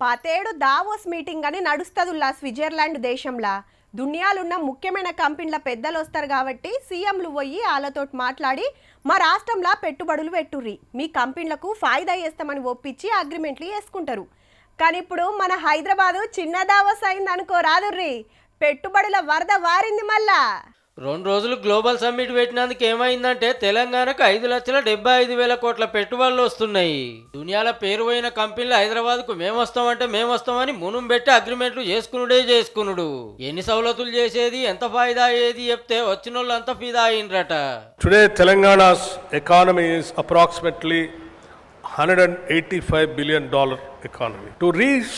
పాతేడు Davos meeting అని నడుస్తదుల్లా Switzerland దేశంలా దునియాలున్న ముఖ్యమైన కంపెనీల పెద్దలు వస్తారు కాబట్టి సీఎంలు పోయి వాళ్ళతోటి మాట్లాడి మా రాష్ట్రంలో పెట్టుబడులు పెట్టుర్రి మీ కంపెనీలకు ఫాయిదా చేస్తామని ఒప్పించి అగ్రిమెంట్లు చేసుకుంటారు. కానీ ఇప్పుడు మన హైదరాబాదు చిన్న దావోస్ అయింది అనుకో రాదుర్రి, పెట్టుబడుల వరద వారింది మళ్ళా. 2 రోజులు గ్లోబల్ సమ్మిట్ పెట్టినందుకు ఏమైందంటే తెలంగాణకు 5,75,000 కోట్ల పెట్టుబడులు వస్తున్నాయి. దునియాల పేరు పోయిన కంపెనీలు హైదరాబాద్కు మేము వస్తామని మునుం పెట్టి అగ్రిమెంట్లు చేసుకునుడు. ఎన్ని సౌలతులు చేసేది, ఎంత ఫాయిదా అయ్యేది చెప్తే వచ్చిన వాళ్ళు అంత ఫిదా అయిండ్రట. టుడే తెలంగాణ's economy is approximately $185 billion economy. To reach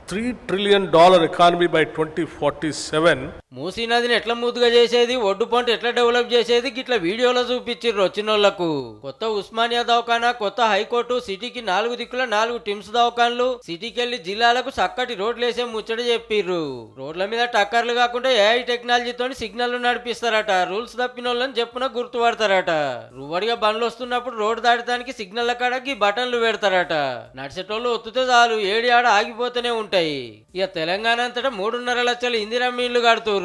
$3 trillion economy by 2047. Musi నదిని ఎట్లా ముద్దుగా చేసేది, ఒడ్డు పంట ఎట్లా డెవలప్ చేసేది గిట్ల వీడియోలో చూపించిర్రు వచ్చినోళ్లకు. కొత్త ఉస్మానియా దవాఖానా, కొత్త హైకోర్టు, సిటీకి 4 దిక్కుల 4 టిమ్స్ దవాఖాన్లు, సిటీకి వెళ్లి జిల్లాలకు చక్కటి రోడ్లు వేసే ముచ్చట చెప్పిర్రు. రోడ్ల మీద టక్కర్లు కాకుండా ఏఐ టెక్నాలజీతో సిగ్నల్ నడిపిస్తారట. రూల్స్ తప్పినోళ్ళని చెప్పున గుర్తుపడతారట. రువ్వడిగా బండ్లు వస్తున్నప్పుడు రోడ్డు దాటడానికి సిగ్నల్ కాడకి బటన్లు పెడతారట. నడిచేటోళ్ళు ఒత్తుతే చాలు ఏడి ఆడ ఆగిపోతూనే ఉంటాయి. ఇక తెలంగాణ అంతటా 3.5 లక్షల ఇందిరమ్మ ఇళ్లు కడుతూ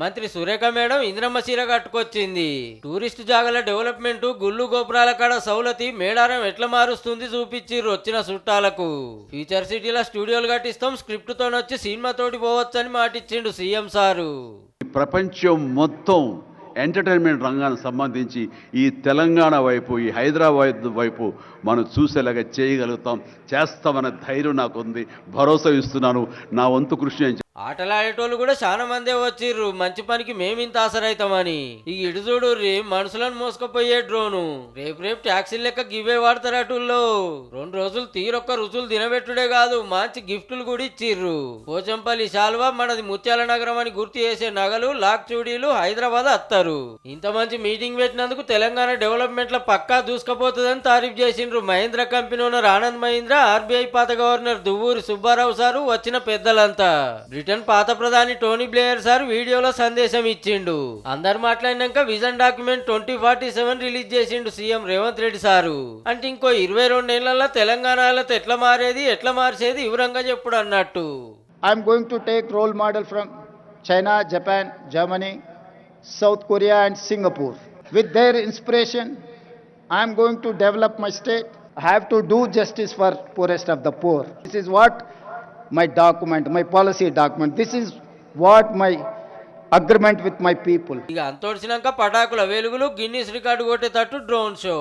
మంత్రి సురేఖ మేడం ఇంద్రమ్మ చీర కట్టుకొచ్చింది. టూరిస్ట్ జాగల డెవలప్మెంట్, గుళ్ళు గోపురాల కాడ సౌలతి మేడారం ఎట్లా మారుస్తుంది చూపించిర్రు వచ్చిన చుట్టాలకు. ఫ్యూచర్ సిటీలో స్టూడియోలు కట్టిస్తాం, స్క్రిప్ట్ తోనొచ్చి సినిమా తోటి పోవచ్చని మాటిచ్చిండు సీఎం సారు. ప్రపంచం మొత్తం ఎంటర్టైన్మెంట్ రంగానికి సంబంధించి ఈ తెలంగాణ వైపు, ఈ హైదరాబాద్ వైపు మనం చూసేలాగా చేయగలుగుతాం, చేస్తామనే ధైర్యం నాకుంది, భరోసా ఇస్తున్నాను. నా వంతు కృషి నేను ఆటలాడేటోళ్ళు కూడా చాలా మందే వచ్చిర్రు. మంచి పనికి మేమింత ఆసరైతామని. ఈ ఇటు చూడుర్రి, మనుషులను మోసుకుపోయే డ్రోను రేపు ట్యాక్సీలు లెక్క గివే వాడతారటుల్లో. 2 రోజులు తీరొక్క రుచులు తినబెట్టుడే కాదు, మంచి గిఫ్టులు కూడా ఇచ్చిర్రు. పోచంపల్లి శాల్వా, మనది ముత్యాల నగరం అని గుర్తు చేసే నగలు, లాక్ చూడీలు హైదరాబాద్ అత్తారు. ఇంత మంచి మీటింగ్ పెట్టినందుకు తెలంగాణ డెవలప్మెంట్ లో పక్కా దూసుకపోతుందని తారీఫ్ చేసిండ్రు Mahindra company owner Anand Mahindra, RBI పాత గవర్నర్ దువ్వూరి సుబ్బారావు సారు, వచ్చిన పెద్దలంతా. బ్రిటన్ పాత ప్రధాని టోనీ బ్లేయర్ సార్ వీడియోలో సందేశం ఇచ్చిండు. అందరు మాట్లాడినాక విజన్ డాక్యుమెంట్ 2047 రిలీజ్ చేసిండు సీఎం రేవంత్ రెడ్డి సారు. అంటే ఇంకో 22 ఏళ్లలో తెలంగాణలో ఎట్లా మారేది, ఎట్లా మార్చేది వివరంగా చెప్పుడు అన్నట్టు. I'm going to take role model from China, Japan, Germany, South Korea and Singapore. With their inspiration I'm going to develop my state. I have to do justice for poorest of the poor. This is what my document, my policy document, this is what my agreement with my people. ఇక అంతోడిసినాక పటాకుల వెలుగులు, Guinness record కొట్టేటట్టు drone show.